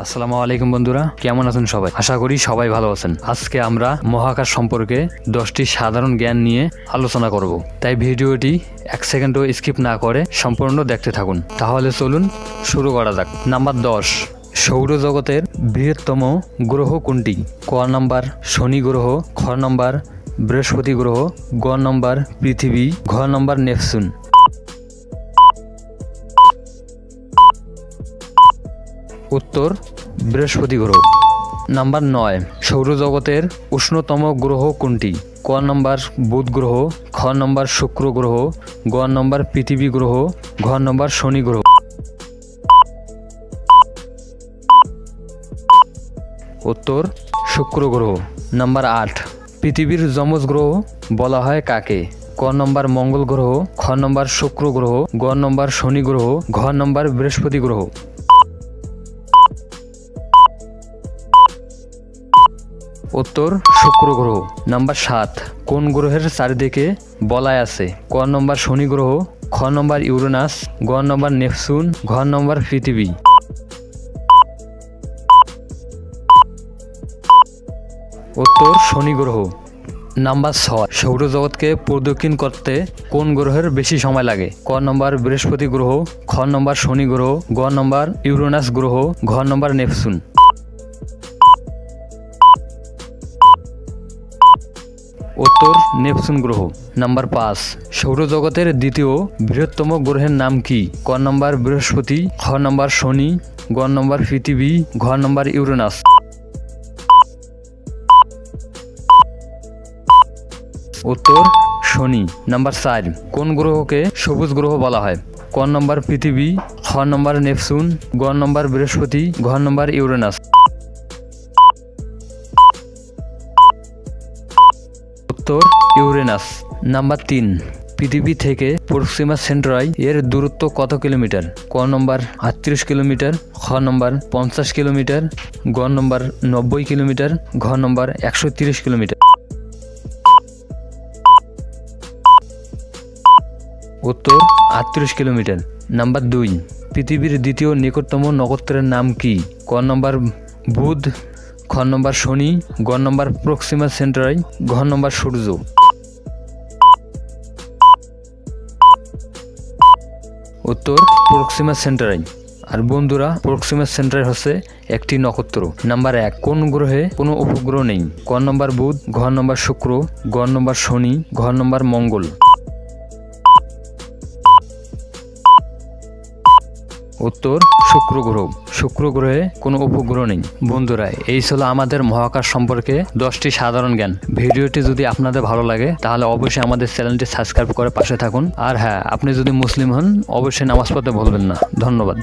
আসসালামু আলাইকুম বন্ধুরা, কেমন আছেন সবাই? আশা করি সবাই ভালো আছেন। আজকে আমরা মহাকাশ সম্পর্কে 10টি সাধারণ জ্ঞান নিয়ে আলোচনা করব, তাই ভিডিওটি 1 সেকেন্ডও স্কিপ না করে সম্পূর্ণ দেখতে থাকুন। তাহলে চলুন শুরু করা যাক। নাম্বার 10, সৌরজগতের বৃহত্তম গ্রহ কোনটি? ক নাম্বার শনি গ্রহ, খ নাম্বার বৃহস্পতি গ্রহ, গ নাম্বার পৃথিবী, ঘ নাম্বার নেপচুন। উত্তর বৃহস্পতি গ্রহ। নাম্বার 9, সৌরজগতের উষ্ণতম গ্রহ কোনটি? ক নম্বর বুধ গ্রহ, খ নম্বর শুক্র গ্রহ, গ নম্বর পৃথিবী গ্রহ, ঘ নম্বর শনি গ্রহ। উত্তর শুক্র গ্রহ। নাম্বার 8, পৃথিবীর যমজ গ্রহ বলা হয় কাকে? ক নম্বর মঙ্গল গ্রহ, খ নম্বর শুক্র গ্রহ, গ নম্বর শনি গ্রহ, ঘ নম্বর বৃহস্পতি গ্রহ। উত্তর শুক্র গ্রহ। নাম্বার 7, কোন গ্রহের চারিদিকে বলয় আছে? ক নম্বর শনি গ্রহ, খ নম্বর ইউরেনাস, গ নম্বর নেপচুন, ঘ নম্বর পৃথিবী। উত্তর শনি গ্রহ। নাম্বার 6, সৌরজগৎকে প্রদক্ষিণ করতে কোন গ্রহের বেশি সময় লাগে? ক নম্বর বৃহস্পতি গ্রহ, খ নম্বর শনি গ্রহ, গ নম্বর ইউরেনাস গ্রহ, ঘ নম্বর নেপচুন। উত্তর নেপচুন গ্রহ। নাম্বার 5, সৌরজগতের দ্বিতীয় বৃহত্তম গ্রহের নাম কি? ক নম্বর বৃহস্পতি, খ নম্বর শনি, গ নম্বর পৃথিবী, ঘ নম্বর ইউরেনাস। উত্তর শনি। নাম্বার 4, কোন গ্রহকে সবুজ গ্রহ বলা হয়? ক নম্বর পৃথিবী, খ নম্বর নেপচুন, গ নম্বর বৃহস্পতি, ঘ নম্বর ইউরেনাস। উত্তর ইউরেনাস। নাম্বার 3, পৃথিবী থেকে প্রক্সিমা সেন্টারাই এর দূরত্ব কত কিলোমিটার? ক নম্বর 38 কিলোমিটার, খ নম্বর 50 কিলোমিটার, গ নম্বর 90 কিলোমিটার, ঘ নম্বর 130 কিলোমিটার। উত্তর 38 কিলোমিটার। নাম্বার 2, পৃথিবীর দ্বিতীয় নিকটতম নক্ষত্রের নাম কি? ক নম্বর বুধ, খ নম্বর শনি, গ নম্বর প্রক্সিমা সেন্টারাই, ঘ নম্বর সূর্য। উত্তর প্রক্সিমা সেন্টারাই। আর বন্ধুরা, প্রক্সিমা সেন্টারাই হচ্ছে একটি নক্ষত্র। নাম্বার 1, কোন গ্রহে কোনো উপগ্রহ নেই? ক নম্বর বুধ, ঘ নম্বর শুক্র, গ নম্বর শনি, ঘ নম্বর মঙ্গল। উত্তর শুক্র গ্রহ। শুক্র গ্রহে কোনো উপগ্রহ নেই। বন্ধুরা, এই ছিল আমাদের মহাকাশ সম্পর্কে 10টি সাধারণ জ্ঞান। ভিডিওটি যদি আপনাদের ভালো লাগে তাহলে অবশ্যই আমাদের চ্যানেলটি সাবস্ক্রাইব করে পাশে থাকুন। আর হ্যাঁ, আপনি যদি মুসলিম হন অবশ্যই নামাজ পড়তে ভুলবেন না। ধন্যবাদ।